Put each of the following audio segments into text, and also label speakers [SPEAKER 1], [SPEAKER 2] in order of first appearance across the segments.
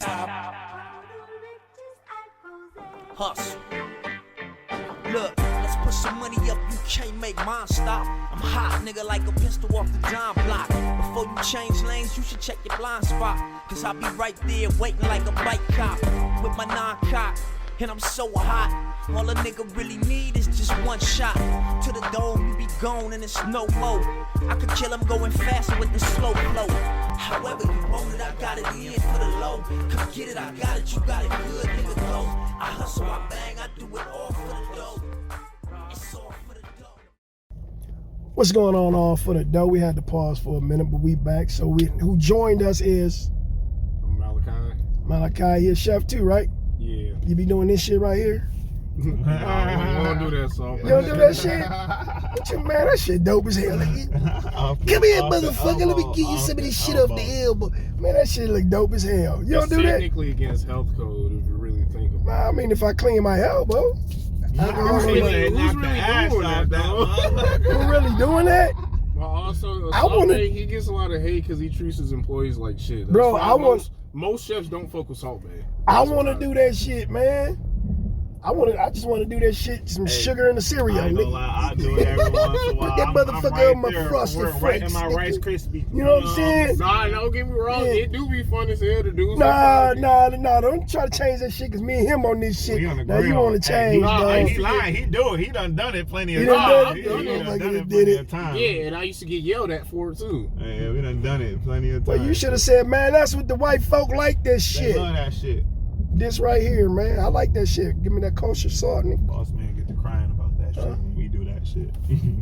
[SPEAKER 1] stop. Hustle. Look, let's put some money up, you can't make mine stop. I'm hot, nigga, like a pistol off the dime block. Before you change lanes, you should check your blind spot. Cause I'll be right there waiting like a bike cop with my non-cock. And I'm so hot, all a nigga really need is just one shot. To the dome, you be gone and it's no more. I could kill him going faster with the slow flow. However you want it, I got it in for the low. Come get it, I got it, you got it good, nigga, go. I hustle, I bang, I do it all for the dough. It's all for the dough.
[SPEAKER 2] What's going on, all for the dough? We had to pause for a minute, but we back. So who joined us is
[SPEAKER 3] Malachi.
[SPEAKER 2] Malachi, here, chef too, right?
[SPEAKER 3] Yeah.
[SPEAKER 2] You be doing this shit right here?
[SPEAKER 3] No, we don't do that song.
[SPEAKER 2] You don't do that shit? What you, man, that shit dope as hell. Come here, motherfucker. Let me give you some of this shit off the elbow. Man, that shit look dope as hell. You don't do that?
[SPEAKER 3] Technically against health code, if you really think about it.
[SPEAKER 2] Nah, I mean, if I clean my elbow.
[SPEAKER 3] Who's really doing that, though?
[SPEAKER 2] Who really doing that?
[SPEAKER 3] But also, he gets a lot of hate because he treats his employees like shit. That's most chefs don't fuck with Salt Bae.
[SPEAKER 2] I want to do that shit, man. I just want to do that shit. Some sugar in the cereal.
[SPEAKER 4] I ain't gonna lie, I do it every once in a while.
[SPEAKER 2] Put that motherfucker on my frosted flakes.
[SPEAKER 4] Right in my Rice Krispie.
[SPEAKER 2] You know what I'm saying?
[SPEAKER 3] Nah, don't get me wrong. Yeah. It do be fun as hell to do.
[SPEAKER 2] Nah. Don't try to change that shit, because me and him on this shit. Now you want to change, dog.
[SPEAKER 4] He lying. He do it. He done it plenty of
[SPEAKER 2] times.
[SPEAKER 4] He done it plenty of times.
[SPEAKER 3] Yeah, and I used to get yelled at for it too.
[SPEAKER 4] Yeah, we done it plenty of times.
[SPEAKER 2] Well, you should have said, man, that's what the white folk like, this shit.
[SPEAKER 4] They love that shit.
[SPEAKER 2] This right here, man. I like that shit. Give me that kosher salt, nigga.
[SPEAKER 4] Boss man get to crying about that shit when we do that shit.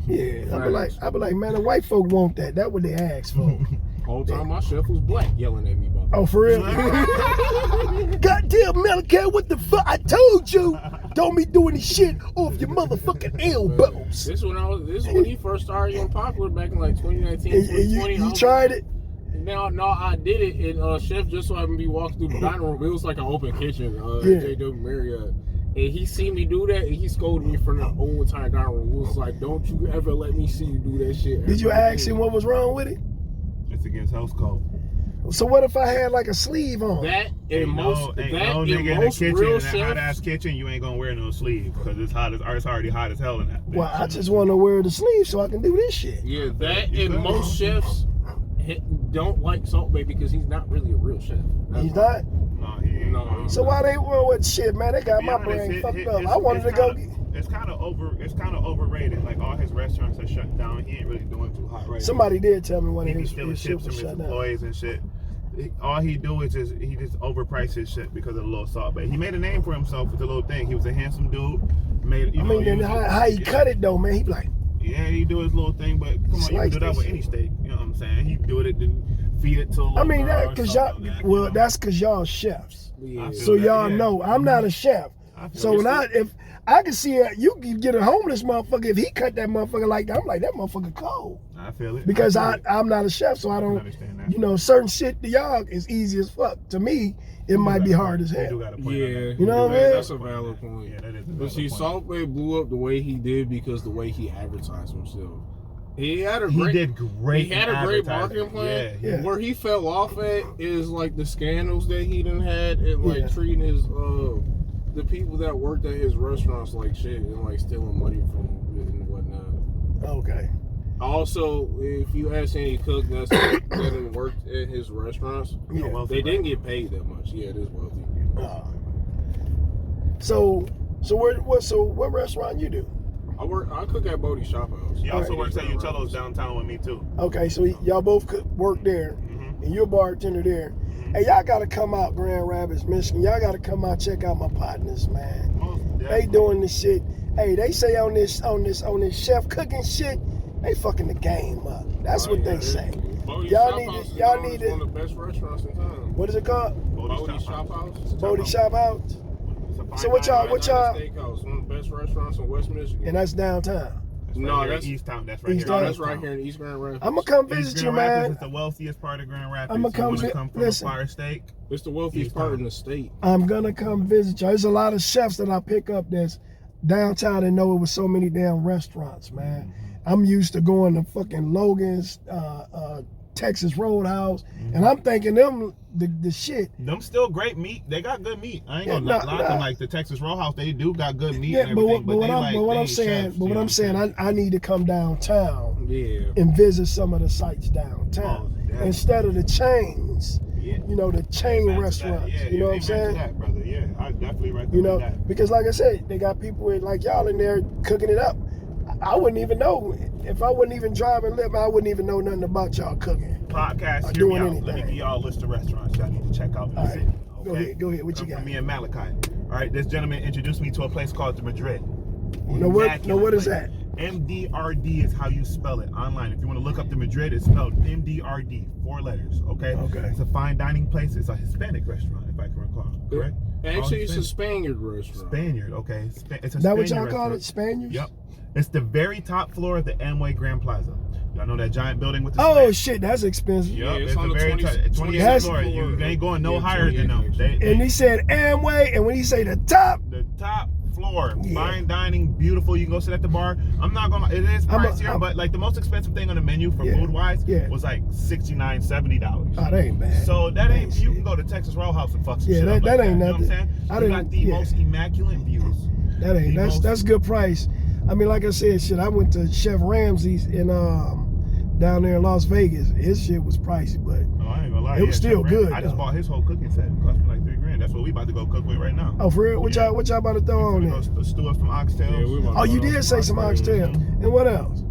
[SPEAKER 2] Yeah, I be like, man, the white folk want that. That's what they ask for.
[SPEAKER 3] Whole time my chef was black yelling at me about that.
[SPEAKER 2] Oh, for real? Goddamn, Malachi, what the fuck? I told you, don't be doing this shit off your motherfucking elbows.
[SPEAKER 3] This is when he first started getting popular back in like 2019, 2020.
[SPEAKER 2] You tried it?
[SPEAKER 3] No, I did it, and Chef just so happened to be walking through the dining room. It was like an open kitchen, JW Marriott. And he seen me do that, and he scolded me from the old time dining room. It was like, don't you ever let me see you do that shit.
[SPEAKER 2] Did you ask him what was wrong with it?
[SPEAKER 4] It's against house code.
[SPEAKER 2] So what if I had like a sleeve on?
[SPEAKER 3] That in most
[SPEAKER 4] nigga in the kitchen,
[SPEAKER 3] real
[SPEAKER 4] in that hot ass kitchen, you ain't gonna wear no sleeve because it's already hot as hell in that.
[SPEAKER 2] Well, I just want to wear the sleeve so I can do this shit.
[SPEAKER 3] Yeah, that and most chefs don't like Salt Bae because he's not really a real chef.
[SPEAKER 2] He's not?
[SPEAKER 3] No.
[SPEAKER 2] So why they roll with shit, man? They got my brain fucked up. I wanted to go get...
[SPEAKER 4] It's kind of overrated. Like all his restaurants are shut down. He ain't really doing too hot right now.
[SPEAKER 2] Somebody did tell me one of his
[SPEAKER 4] stealing
[SPEAKER 2] shit
[SPEAKER 4] tips
[SPEAKER 2] was
[SPEAKER 4] from his
[SPEAKER 2] shut down.
[SPEAKER 4] employees and shit. All he do is he just overprices his shit because of the little Salt Bae. He made a name for himself with the little thing. He was a handsome dude.
[SPEAKER 2] Then how he cut it though, man? He be like,
[SPEAKER 4] yeah, he do his little thing, but come on, you can do that with any steak. You know what I'm saying? He do it then feed it to a little girl
[SPEAKER 2] because y'all, that's because y'all chefs.
[SPEAKER 3] Yeah.
[SPEAKER 2] So y'all know I'm not a chef. So if I can see it, you can get a homeless motherfucker. If he cut that motherfucker like that, I'm like, that motherfucker cold.
[SPEAKER 4] I feel it.
[SPEAKER 2] Because I'm not a chef, so I don't understand that. Certain shit to y'all is easy as fuck. To me, it might be hard as hell.
[SPEAKER 3] You
[SPEAKER 2] know what I mean?
[SPEAKER 3] That's a valid point. Yeah, that is a valid point. Salt Bae blew up the way he did because the way he advertised himself. He had a great marketing plan.
[SPEAKER 2] Yeah.
[SPEAKER 3] Where he fell off at is like the scandals that he done had and like treating his the people that worked at his restaurants like shit and like stealing money from it and whatnot.
[SPEAKER 2] Okay.
[SPEAKER 3] Also, if you ask any cook that worked at his restaurants, they didn't get paid that much. Yeah, it is wealthy.
[SPEAKER 2] So what restaurant you do?
[SPEAKER 3] I cook at Bodie Shop House.
[SPEAKER 4] He also works at Utello's downtown with me too.
[SPEAKER 2] Okay, so y'all both work there, and you're a bartender there. Hey, y'all gotta come out Grand Rapids, Michigan. Y'all gotta come out, check out my partners, man. They doing this shit. Hey, they say on this chef cooking shit, they fucking the game up. That's what they say. Y'all need
[SPEAKER 3] one of the best restaurants in town.
[SPEAKER 2] What is it called?
[SPEAKER 3] Bodie Shop House.
[SPEAKER 2] Bodie Shop House. So what y'all?
[SPEAKER 3] Steakhouse, one of the best restaurants in West Michigan.
[SPEAKER 2] And that's downtown.
[SPEAKER 4] That's East Town. That's right here.
[SPEAKER 3] That's right here in East Grand Rapids.
[SPEAKER 2] I'm gonna come visit you, man.
[SPEAKER 4] It's the wealthiest part of Grand Rapids.
[SPEAKER 2] I'm gonna come
[SPEAKER 4] from a fire steak.
[SPEAKER 3] It's the wealthiest part in the state.
[SPEAKER 2] I'm gonna come visit you. There's a lot of chefs that I pick up that's downtown and know it with so many damn restaurants, man. I'm used to going to fucking Logan's, Texas Roadhouse, and I'm thinking them the shit.
[SPEAKER 4] Them still great meat. They got good meat. I ain't gonna
[SPEAKER 2] Yeah,
[SPEAKER 4] knock them like the Texas Roadhouse. They do got good meat
[SPEAKER 2] Yeah,
[SPEAKER 4] and everything.
[SPEAKER 2] but what I'm saying, I need to come downtown and visit some of the sites downtown instead of the chains.
[SPEAKER 4] Yeah.
[SPEAKER 2] You know, the chain restaurants.
[SPEAKER 4] Yeah,
[SPEAKER 2] you know what I'm saying?
[SPEAKER 4] That, brother. Yeah, I definitely recommend
[SPEAKER 2] You know,
[SPEAKER 4] that.
[SPEAKER 2] because like I said, they got people like y'all in there cooking it up. I wouldn't even know if I wouldn't even drive and live. I wouldn't even know nothing about y'all cooking.
[SPEAKER 4] Podcast, hear
[SPEAKER 2] doing
[SPEAKER 4] me out.
[SPEAKER 2] anything.
[SPEAKER 4] Let me give y'all a list of restaurants y'all need to check out in the
[SPEAKER 2] All right.
[SPEAKER 4] city. Okay?
[SPEAKER 2] Go ahead. What you
[SPEAKER 4] Come
[SPEAKER 2] got?
[SPEAKER 4] from me and Malachi. All right, this gentleman introduced me to a place called the Madrid.
[SPEAKER 2] What is that?
[SPEAKER 4] MDRD is how you spell it online. If you want to look up the Madrid, it's spelled MDRD, 4 letters. Okay. It's a fine dining place. It's a Hispanic restaurant, if I can recall. Correct.
[SPEAKER 3] Actually, it's a Spaniard restaurant.
[SPEAKER 4] Spaniard. Okay. It's a
[SPEAKER 2] That what
[SPEAKER 4] Spaniard
[SPEAKER 2] y'all call
[SPEAKER 4] restaurant.
[SPEAKER 2] it? Spaniards?
[SPEAKER 4] Yep. It's the very top floor of the Amway Grand Plaza. Y'all know that giant building with the
[SPEAKER 2] Oh
[SPEAKER 4] snake?
[SPEAKER 2] shit, that's expensive.
[SPEAKER 4] Yep,
[SPEAKER 3] Yeah, it's
[SPEAKER 4] it's
[SPEAKER 3] on
[SPEAKER 4] the
[SPEAKER 3] the
[SPEAKER 4] very 28th floor.
[SPEAKER 3] floor.
[SPEAKER 4] You ain't going no
[SPEAKER 3] Yeah,
[SPEAKER 4] higher than them.
[SPEAKER 3] 28th.
[SPEAKER 2] And he said Amway, and when he say the top,
[SPEAKER 4] The top floor,
[SPEAKER 2] Yeah.
[SPEAKER 4] fine dining, beautiful. You can go sit at the bar. I'm not gonna. It is pricier,
[SPEAKER 2] I'm-
[SPEAKER 4] but like the most expensive thing on the menu for
[SPEAKER 2] Yeah,
[SPEAKER 4] food wise
[SPEAKER 2] yeah.
[SPEAKER 4] was like $69, $70.
[SPEAKER 2] oh, that ain't bad.
[SPEAKER 4] So that ain't.
[SPEAKER 2] shit.
[SPEAKER 4] You can go to Texas Roadhouse and fuck some
[SPEAKER 2] Yeah,
[SPEAKER 4] shit
[SPEAKER 2] that-
[SPEAKER 4] up
[SPEAKER 2] that
[SPEAKER 4] like
[SPEAKER 2] ain't
[SPEAKER 4] that. You know what I'm
[SPEAKER 2] nothing.
[SPEAKER 4] saying?
[SPEAKER 2] I
[SPEAKER 4] You
[SPEAKER 2] didn't-
[SPEAKER 4] got the
[SPEAKER 2] yeah.
[SPEAKER 4] most immaculate views.
[SPEAKER 2] That ain't that's good price. I mean, like I said, shit. I went to Chef Ramsay's in down there in Las Vegas. His shit was pricey, but
[SPEAKER 4] Oh, I ain't gonna lie.
[SPEAKER 2] It was still
[SPEAKER 4] Chef
[SPEAKER 2] good,
[SPEAKER 4] I just
[SPEAKER 2] though.
[SPEAKER 4] bought his whole cooking set. It cost me like $3,000. That's what we about to go cook with right now.
[SPEAKER 2] oh, for real? What y'all about to throw on there?
[SPEAKER 4] Stew up some oxtails.
[SPEAKER 3] Yeah, we about
[SPEAKER 2] Oh,
[SPEAKER 3] to
[SPEAKER 2] you
[SPEAKER 3] go
[SPEAKER 2] did say some oxtail. And what else?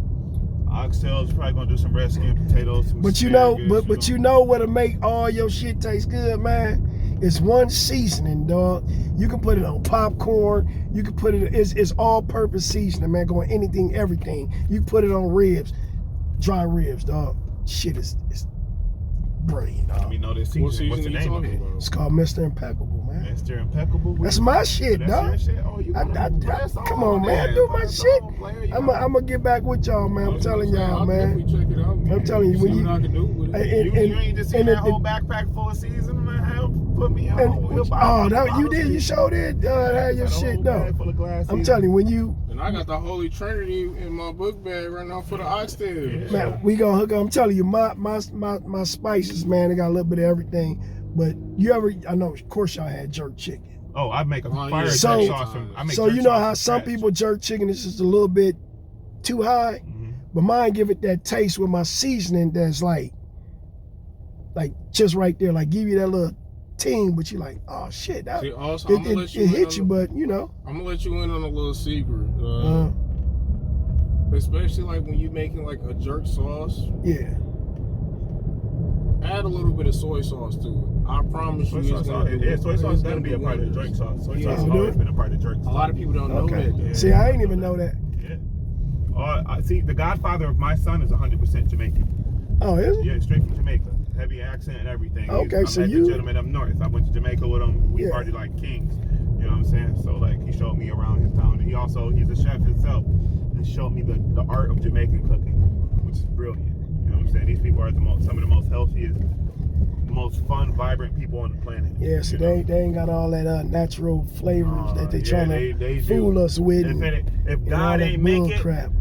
[SPEAKER 4] Oxtails, probably gonna do some red skin potatoes. Some
[SPEAKER 2] But you know,
[SPEAKER 4] asparagus,
[SPEAKER 2] but you know what'll make all your shit taste good, man? It's one seasoning, dog. You can put it on popcorn. You can put it. It's all-purpose seasoning, man. Going anything, everything. You can put it on ribs, dry ribs, dog. Shit is brilliant,
[SPEAKER 4] Let
[SPEAKER 2] dog.
[SPEAKER 4] me know this
[SPEAKER 3] What
[SPEAKER 4] season. What's the
[SPEAKER 3] season you
[SPEAKER 4] name of
[SPEAKER 3] talking
[SPEAKER 4] it?
[SPEAKER 3] about?
[SPEAKER 2] It's called Mr. Impeccable, man.
[SPEAKER 4] Mr. Impeccable.
[SPEAKER 2] That's my shit,
[SPEAKER 4] That's
[SPEAKER 2] dog.
[SPEAKER 4] your shit? Oh, you
[SPEAKER 2] Come on, man. I do my shit. I'm gonna get back with y'all, man. I'm telling y'all,
[SPEAKER 3] I'll
[SPEAKER 2] man.
[SPEAKER 3] definitely check it out.
[SPEAKER 2] I'm telling you, when
[SPEAKER 3] See
[SPEAKER 2] you-
[SPEAKER 3] what I can do with it.
[SPEAKER 4] You ain't just seen that whole backpack full of season, man. Put me on.
[SPEAKER 2] You did. You showed it. Had your shit, though. I'm telling you, when you
[SPEAKER 3] And I got the Holy Trinity in my book bag right now for the oxtail.
[SPEAKER 2] man, we gonna hook up. I'm telling you, my spices, man. They got a little bit of everything. But I know, of course, y'all had jerk chicken.
[SPEAKER 4] Oh, I make a fire
[SPEAKER 2] So-
[SPEAKER 4] jerk sauce. I make
[SPEAKER 2] So
[SPEAKER 4] jerk
[SPEAKER 2] you know
[SPEAKER 4] sauce
[SPEAKER 2] how
[SPEAKER 4] from
[SPEAKER 2] some
[SPEAKER 4] scratch.
[SPEAKER 2] people jerk chicken is just a little bit too high, but mine give it that taste with my seasoning that's like just right there, like give you that little ting, but you like, oh shit, that
[SPEAKER 3] See, also, I'm gonna
[SPEAKER 2] it
[SPEAKER 3] let you in
[SPEAKER 2] hit
[SPEAKER 3] on
[SPEAKER 2] you,
[SPEAKER 3] the-
[SPEAKER 2] but you know,
[SPEAKER 3] I'm gonna let you in on a little secret.
[SPEAKER 2] uh,
[SPEAKER 3] Especially like when you making like a jerk sauce,
[SPEAKER 2] yeah.
[SPEAKER 3] add a little bit of soy sauce to it. I promise you,
[SPEAKER 4] Soy
[SPEAKER 3] it's
[SPEAKER 4] sauce,
[SPEAKER 3] gonna do.
[SPEAKER 4] soy sauce
[SPEAKER 3] it's
[SPEAKER 4] gotta
[SPEAKER 3] gonna
[SPEAKER 4] be a
[SPEAKER 3] do
[SPEAKER 4] part of the
[SPEAKER 3] wonders.
[SPEAKER 4] jerk sauce. Soy
[SPEAKER 3] Yeah.
[SPEAKER 4] sauce has
[SPEAKER 2] Oh, do
[SPEAKER 4] always
[SPEAKER 2] it?
[SPEAKER 4] been a part of jerk sauce.
[SPEAKER 3] A lot of people don't know
[SPEAKER 2] Okay.
[SPEAKER 3] that.
[SPEAKER 2] See, I ain't even know that.
[SPEAKER 4] Yeah. See, the godfather of my son is 100% Jamaican.
[SPEAKER 2] Oh, is it?
[SPEAKER 4] Yeah, straight from Jamaica. Heavy accent and everything.
[SPEAKER 2] Okay,
[SPEAKER 4] I
[SPEAKER 2] so
[SPEAKER 4] met
[SPEAKER 2] you-
[SPEAKER 4] the gentleman up north. I went to Jamaica with him. We
[SPEAKER 2] Yeah.
[SPEAKER 4] partied like kings. You know what I'm saying? So like he showed me around his town. And he's a chef himself. And showed me the art of Jamaican cooking, which is brilliant. You know what I'm saying? These people are some of the most healthiest, most fun, vibrant people on the planet.
[SPEAKER 2] Yeah, so
[SPEAKER 4] You know?
[SPEAKER 2] they ain't got all that natural flavors that they
[SPEAKER 4] Yeah,
[SPEAKER 2] trying
[SPEAKER 4] they
[SPEAKER 2] to fool
[SPEAKER 4] do.
[SPEAKER 2] us with.
[SPEAKER 4] If
[SPEAKER 2] and
[SPEAKER 4] God
[SPEAKER 2] all that
[SPEAKER 4] ain't make
[SPEAKER 2] bull
[SPEAKER 4] it,
[SPEAKER 2] crap.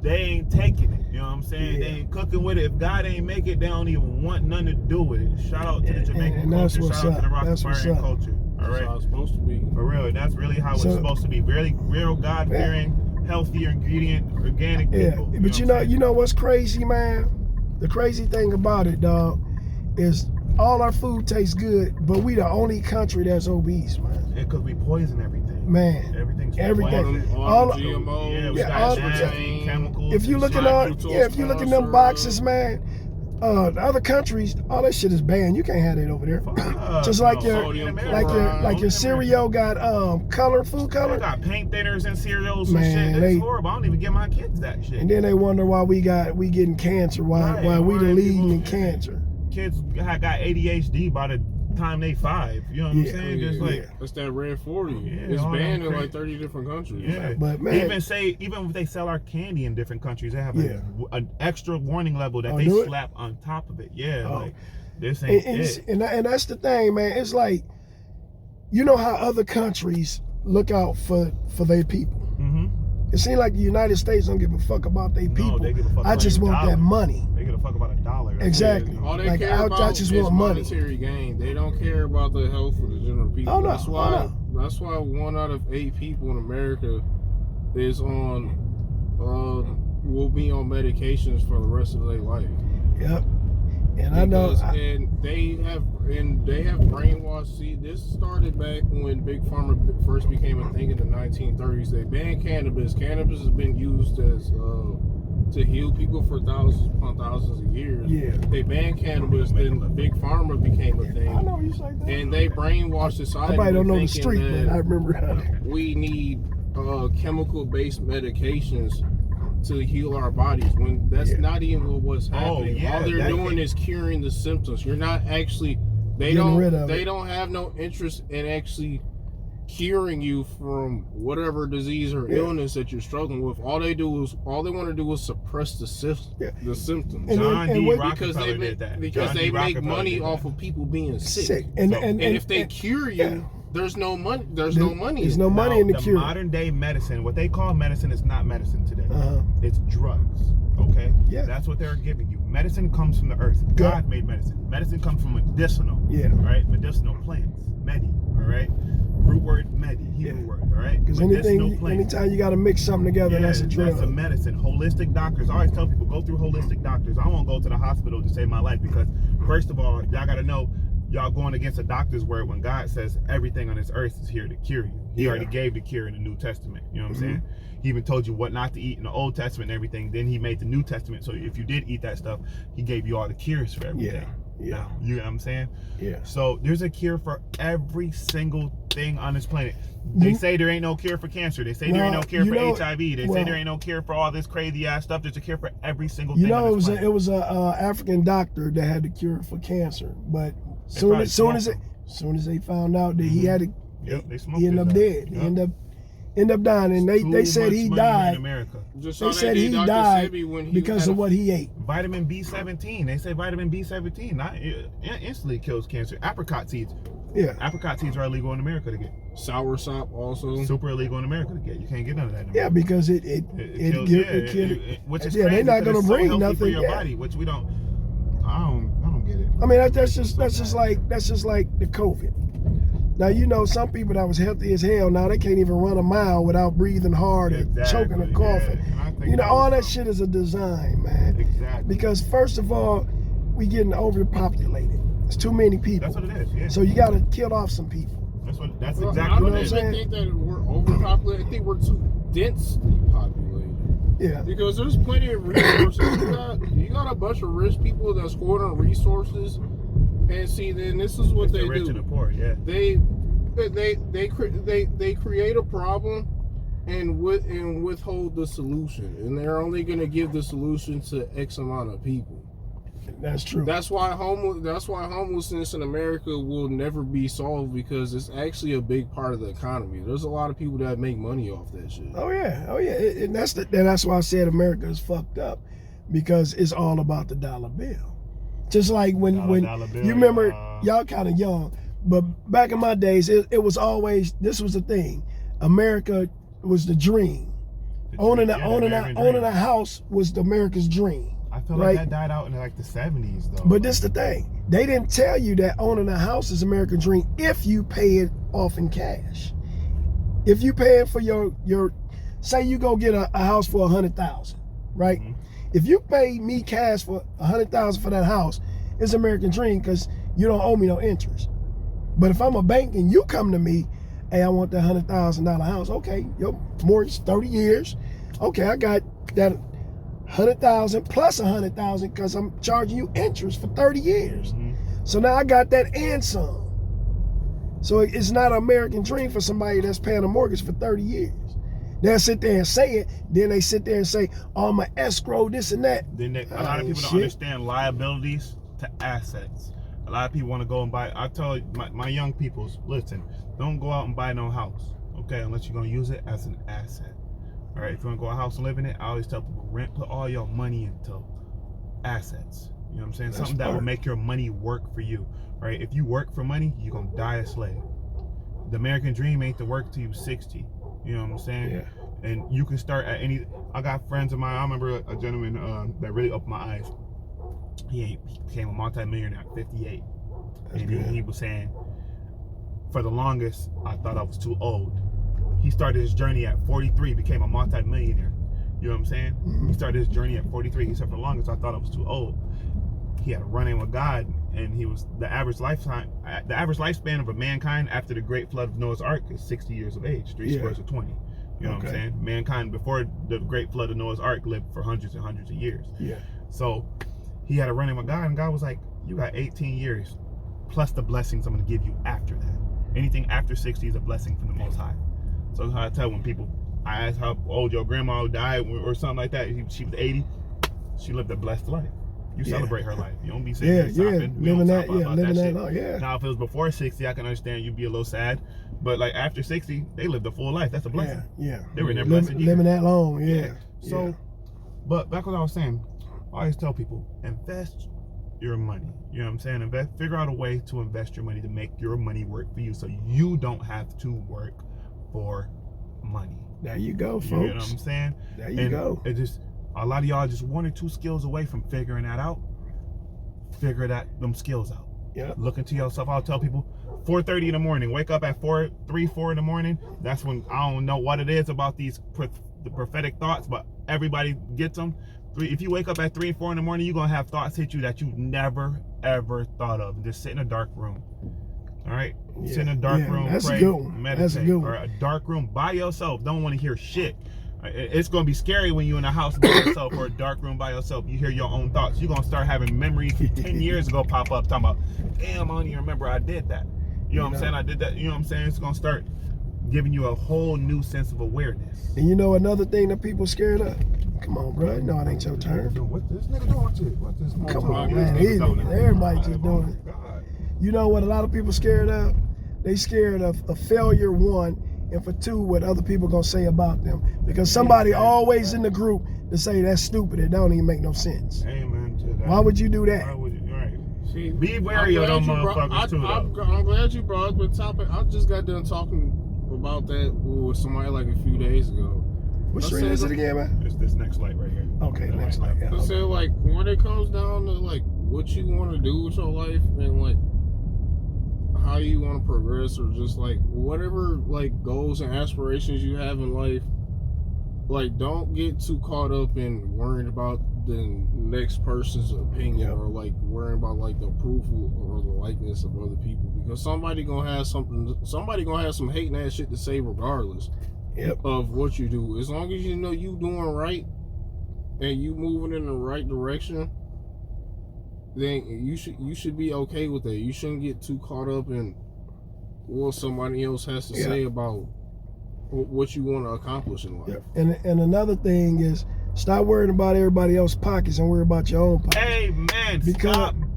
[SPEAKER 4] they ain't taking it. You know what I'm saying?
[SPEAKER 2] Yeah.
[SPEAKER 4] They ain't cooking with it. If God ain't make it, they don't even want nothing to do with it. Shout out to the Jamaican
[SPEAKER 2] and that's
[SPEAKER 4] culture.
[SPEAKER 2] what's
[SPEAKER 4] Shout out to the
[SPEAKER 2] up. That's what's
[SPEAKER 4] Rastafarian
[SPEAKER 2] up.
[SPEAKER 4] culture. All
[SPEAKER 3] That's how
[SPEAKER 4] right.
[SPEAKER 3] it's supposed to be.
[SPEAKER 4] For real. That's really how
[SPEAKER 2] So-
[SPEAKER 4] it's supposed to be. Really real God-fearing, healthier ingredient, organic
[SPEAKER 2] Yeah,
[SPEAKER 4] people.
[SPEAKER 2] but
[SPEAKER 4] what I'm saying?
[SPEAKER 2] you know what's crazy, man? The crazy thing about it, dog, is all our food tastes good, but we the only country that's obese, man.
[SPEAKER 4] Because we poison everything.
[SPEAKER 2] Man,
[SPEAKER 4] Everything's
[SPEAKER 2] everything.
[SPEAKER 4] poison.
[SPEAKER 2] All-
[SPEAKER 3] GMOs,
[SPEAKER 4] Yeah, we
[SPEAKER 2] Yeah,
[SPEAKER 4] got
[SPEAKER 2] all-
[SPEAKER 4] nasty chemicals.
[SPEAKER 2] if you
[SPEAKER 4] and
[SPEAKER 2] look
[SPEAKER 4] shit.
[SPEAKER 2] at all,
[SPEAKER 3] fructose
[SPEAKER 2] if you look in them
[SPEAKER 3] corn
[SPEAKER 2] boxes,
[SPEAKER 3] syrup.
[SPEAKER 2] man, the other countries, all that shit is banned. You can't have that over there.
[SPEAKER 4] Fuck,
[SPEAKER 2] Just like
[SPEAKER 4] no.
[SPEAKER 2] your,
[SPEAKER 3] Sodium
[SPEAKER 2] like
[SPEAKER 3] chloride.
[SPEAKER 2] your cereal got food
[SPEAKER 4] They
[SPEAKER 2] color,
[SPEAKER 4] got paint thinners and cereals and
[SPEAKER 2] Man,
[SPEAKER 4] shit. That's
[SPEAKER 2] they-
[SPEAKER 4] horrible. I don't even give my kids that shit.
[SPEAKER 2] and then they wonder why we getting cancer, why
[SPEAKER 4] Right,
[SPEAKER 2] we the
[SPEAKER 4] why
[SPEAKER 2] leading in
[SPEAKER 4] people-
[SPEAKER 2] cancer.
[SPEAKER 4] Kids got ADHD by the time they 5. You know what I'm
[SPEAKER 2] Yeah.
[SPEAKER 4] saying? Just
[SPEAKER 2] Yeah.
[SPEAKER 4] like,
[SPEAKER 3] It's that red 40.
[SPEAKER 4] Yeah,
[SPEAKER 3] It's
[SPEAKER 4] all that
[SPEAKER 3] banned in
[SPEAKER 4] crazy.
[SPEAKER 3] like 30 different countries.
[SPEAKER 4] yeah.
[SPEAKER 2] But, man-
[SPEAKER 4] even if they sell our candy in different countries, they have an extra warning level that
[SPEAKER 2] Oh,
[SPEAKER 4] they
[SPEAKER 2] do it?
[SPEAKER 4] slap on top of it. Yeah,
[SPEAKER 2] Oh.
[SPEAKER 4] like this ain't
[SPEAKER 2] And
[SPEAKER 4] it.
[SPEAKER 2] that's the thing, man. It's like, you know how other countries look out for their people.
[SPEAKER 4] Mm-hmm.
[SPEAKER 2] It seems like the United States don't give a fuck about their people.
[SPEAKER 4] No, they give a fuck
[SPEAKER 2] I
[SPEAKER 4] about
[SPEAKER 2] just
[SPEAKER 4] your
[SPEAKER 2] want that
[SPEAKER 4] dollar.
[SPEAKER 2] money.
[SPEAKER 4] They give a fuck about $1. That's
[SPEAKER 2] Exactly.
[SPEAKER 4] it.
[SPEAKER 3] All they
[SPEAKER 2] Like,
[SPEAKER 3] care
[SPEAKER 2] I
[SPEAKER 3] about
[SPEAKER 2] just
[SPEAKER 3] is
[SPEAKER 2] want money.
[SPEAKER 3] monetary gain. They don't care about the health of the general people.
[SPEAKER 2] Oh, no.
[SPEAKER 3] That's why. That's why 1 out of 8 people in America is on will be on medications for the rest of their life.
[SPEAKER 2] Yep. And I know.
[SPEAKER 3] And they have brainwashed. See, this started back when Big Pharma first became a thing in the 1930s. They banned cannabis. Cannabis has been used as to heal people for thousands upon thousands of years.
[SPEAKER 2] Yeah.
[SPEAKER 3] They banned cannabis, then Big Pharma became a thing.
[SPEAKER 2] I know you say that.
[SPEAKER 3] And they brainwashed society.
[SPEAKER 2] I probably don't know the
[SPEAKER 3] thinking
[SPEAKER 2] street,
[SPEAKER 3] that
[SPEAKER 2] but I remember how.
[SPEAKER 3] we need chemical-based medications to heal our bodies, when that's not even what's happening. All they're doing is curing the symptoms. You're not actually. They don't have no interest in actually curing you from whatever disease or illness that you're struggling with. All they want to do is suppress the symptoms. Because they make money off of people being sick. And if they cure you, there's no money. There's no money.
[SPEAKER 2] There's no money in the cure.
[SPEAKER 4] Modern day medicine, what they call medicine, is not medicine today. It's drugs. Okay?
[SPEAKER 2] Yeah.
[SPEAKER 4] That's what they're giving you. Medicine comes from the earth. God made medicine. Medicine comes from medicinal.
[SPEAKER 2] Yeah.
[SPEAKER 4] Right? Medicinal plants. Medi. All right? Root word medi. Hebrew word. All right?
[SPEAKER 2] Because anytime you got to mix something together, that's a drug.
[SPEAKER 4] That's a medicine. Holistic doctors. I always tell people, go through holistic doctors. I won't go to the hospital to save my life because, first of all, y'all got to know, y'all going against a doctor's word when God says everything on this earth is here to cure you. He already gave the cure in the New Testament. You know what I'm saying? He even told you what not to eat in the Old Testament and everything. Then he made the New Testament. So if you did eat that stuff, he gave you all the cures for everything.
[SPEAKER 2] Yeah.
[SPEAKER 4] You know what I'm saying?
[SPEAKER 2] Yeah.
[SPEAKER 4] So there's a cure for every single thing on this planet. They say there ain't no cure for cancer. They say there ain't no cure for HIV. They say there ain't no cure for all this crazy ass stuff. There's a cure for every single thing on this planet.
[SPEAKER 2] It was a African doctor that had the cure for cancer, but soon as they found out that he had it, he ended up dead. He ended up dying, and they said he died. They said he died because of what he ate.
[SPEAKER 4] Vitamin B17. They say vitamin B17 instantly kills cancer. Apricot seeds.
[SPEAKER 2] Yeah.
[SPEAKER 4] Apricot seeds are illegal in America to get.
[SPEAKER 3] Soursop also.
[SPEAKER 4] Super illegal in America to get. You can't get none of that in America.
[SPEAKER 2] Yeah, because it kills. Which is crazy. They're not gonna bring nothing
[SPEAKER 4] for your body, which we don't. I don't get it.
[SPEAKER 2] I mean, that's just like the COVID. Now, some people that was healthy as hell, now they can't even run a mile without breathing hard and choking and coughing. All that shit is a design, man.
[SPEAKER 4] Exactly.
[SPEAKER 2] Because first of all, we getting overpopulated. It's too many people.
[SPEAKER 4] That's what it is. Yeah.
[SPEAKER 2] So you got to kill off some people.
[SPEAKER 4] That's
[SPEAKER 3] exactly.
[SPEAKER 4] I don't
[SPEAKER 3] even think that we're overpopulated. I think we're too densely populated.
[SPEAKER 2] Yeah.
[SPEAKER 3] Because there's plenty of resources. You got a bunch of rich people that's hoarding resources, and see, then this is what they do.
[SPEAKER 4] The rich and the poor. Yeah.
[SPEAKER 3] They create a problem and withhold the solution, and they're only going to give the solution to X amount of people.
[SPEAKER 2] That's true.
[SPEAKER 3] That's why homelessness in America will never be solved, because it's actually a big part of the economy. There's a lot of people that make money off that shit.
[SPEAKER 2] Oh yeah. And that's why I said America is fucked up, because it's all about the dollar bill. Just like when you remember, y'all kind of young, but back in my days, it was always, this was the thing. America was the dream. Owning a house was America's dream.
[SPEAKER 4] I feel like that died out in like the 70s though.
[SPEAKER 2] But this the thing. They didn't tell you that owning a house is American dream if you pay it off in cash. If you pay it for your say you go get a house for $100,000, right? Mm-hmm. If you pay me cash for $100,000 for that house, it's American dream because you don't owe me no interest. But if I'm a bank and you come to me, hey, I want that $100,000 house. Okay, your mortgage 30 years. Okay, I got that $100,000 plus $100,000 because I'm charging you interest for 30 years. Mm-hmm. So now I got that and some. So it's not an American dream for somebody that's paying a mortgage for 30 years. They'll sit there and say it, then they sit there and say, oh, I'm an escrow, this and that.
[SPEAKER 4] Then a lot of people don't understand liabilities to assets. A lot of people want to go and buy. I tell my young people, listen, don't go out and buy no house, okay, unless you're going to use it as an asset. All right, if you want to go a house and live in it, I always tell people, put all your money into assets. You know what I'm saying? Something that will make your money work for you. Right? If you work for money, you're going to die a slave. The American dream ain't to work till you're 60. You know what I'm saying? Yeah. And you can start at any. I got friends of mine. I remember a gentleman that really opened my eyes. He became a multi-millionaire at 58. And he was saying, for the longest, I thought I was too old. He started his journey at 43, became a multi-millionaire. You know what I'm saying?
[SPEAKER 2] Mm-hmm.
[SPEAKER 4] He started his journey at 43. He said, for the longest, I thought I was too old. He had a run-in with God, and he was the average lifespan of a mankind after the great flood of Noah's Ark is 60 years of age, 3 squares of 20. You know what I'm saying? Mankind before the great flood of Noah's Ark lived for hundreds and hundreds of years.
[SPEAKER 2] Yeah.
[SPEAKER 4] So he had a run-in with God, and God was like, you got 18 years plus the blessings I'm going to give you after that. Anything after 60 is a blessing from the Most High. So that's how I tell when people, I ask how old your grandma died or something like that. She was 80. She lived a blessed life. You celebrate her life. You don't be sitting there stopping.
[SPEAKER 2] Living that long. Yeah.
[SPEAKER 4] Now, if it was before 60, I can understand you'd be a little sad. But like after 60, they lived a full life. That's a blessing.
[SPEAKER 2] Yeah.
[SPEAKER 4] They were in their blessed years.
[SPEAKER 2] Living that long. Yeah.
[SPEAKER 4] So, but back what I was saying, I always tell people, invest your money. You know what I'm saying? Figure out a way to invest your money to make your money work for you, so you don't have to work for money.
[SPEAKER 2] There you go, folks.
[SPEAKER 4] You know what I'm saying?
[SPEAKER 2] There you go.
[SPEAKER 4] It just, a lot of y'all just 1 or 2 skills away from figuring that out. Figure them skills out.
[SPEAKER 2] Yeah.
[SPEAKER 4] Look into yourself. I'll tell people 4:30 in the morning. Wake up at 4 in the morning. That's when, I don't know what it is about the prophetic thoughts, but everybody gets them. If you wake up at 3 and 4 in the morning, you're gonna have thoughts hit you that you never ever thought of. Just sit in a dark room. All right, sit in a dark room, pray, meditate, or a dark room by yourself. Don't want to hear shit. It's gonna be scary when you're in a house by yourself or a dark room by yourself. You hear your own thoughts. You're gonna start having memories from 10 years ago pop up, talking about, damn, I don't even remember I did that. You know what I'm saying? I did that. You know what I'm saying? It's gonna start giving you a whole new sense of awareness.
[SPEAKER 2] And you know another thing that people scared of? Come on, bro. No, it ain't your turn.
[SPEAKER 4] What this nigga doing? What's this?
[SPEAKER 2] Come on, man. Everybody just doing it. You know what a lot of people scared of? They scared of a failure, 1, and for 2, what other people gonna say about them. Because somebody always in the group to say that's stupid. It don't even make no sense.
[SPEAKER 4] Amen to that.
[SPEAKER 2] Why would you do that?
[SPEAKER 4] Why would you? Right.
[SPEAKER 3] See,
[SPEAKER 4] be wary of them motherfuckers too.
[SPEAKER 3] I'm glad you brought up the topic. I just got done talking about that with somebody like a few days ago.
[SPEAKER 2] What street is it again, man?
[SPEAKER 4] It's this next light right here.
[SPEAKER 2] Okay, next light. Yeah,
[SPEAKER 3] I said, like, when it comes down to like what you want to do with your life and like how you want to progress, or just like whatever like goals and aspirations you have in life, like don't get too caught up in worrying about the next person's opinion or like worrying about like the approval or the likeness of other people, because somebody gonna have some hating ass shit to say regardless of what you do. As long as you know you doing right and you moving in the right direction, then you should be okay with that. You shouldn't get too caught up in what somebody else has to say about what you want to accomplish in life.
[SPEAKER 2] And another thing is, stop worrying about everybody else's pockets and worry about your own pockets.
[SPEAKER 4] Amen.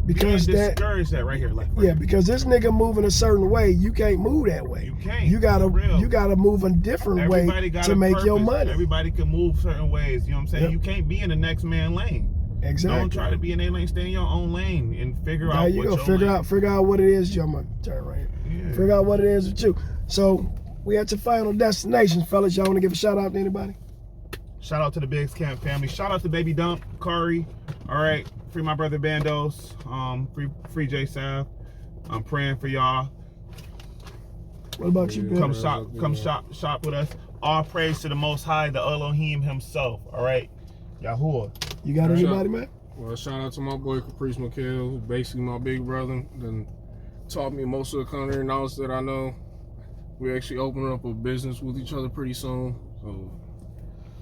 [SPEAKER 2] Because
[SPEAKER 4] discourage that right here, left. Right.
[SPEAKER 2] Yeah, because this nigga moving a certain way, you can't move that way.
[SPEAKER 4] You can't.
[SPEAKER 2] You gotta move a different way to make your money.
[SPEAKER 4] Everybody can move certain ways. You know what I'm saying? You can't be in the next man's lane.
[SPEAKER 2] Exactly.
[SPEAKER 4] Don't try to be in a lane. Stay in your own lane and figure out.
[SPEAKER 2] There you go. Figure out what it is. I'm gonna turn right here. Yeah. Figure out what it is with you. So we at your final destination, fellas. Y'all want to give a shout out to anybody?
[SPEAKER 4] Shout out to the Biggs Camp family. Shout out to Baby Dump, Kari. All right, free my brother Bandos. Free J Sav. I'm praying for y'all.
[SPEAKER 2] What about you, Ben?
[SPEAKER 4] Come shop with us. All praise to the Most High, the Elohim himself. All right, Yahuwah.
[SPEAKER 2] You got anybody, man?
[SPEAKER 3] Well, shout out to my boy Caprice McHale, who's basically my big brother. Then taught me most of the culinary knowledge that I know. We actually opening up a business with each other pretty soon. So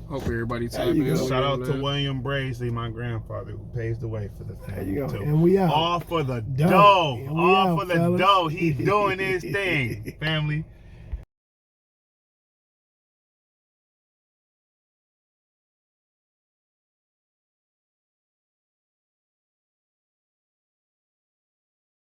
[SPEAKER 3] hope everybody tap in.
[SPEAKER 4] Shout out to William Braisley, my grandfather, who pays the way for the family.
[SPEAKER 2] There you go.
[SPEAKER 4] Too.
[SPEAKER 2] And we out.
[SPEAKER 4] All for the dough. All for the dough. He's doing his thing, family.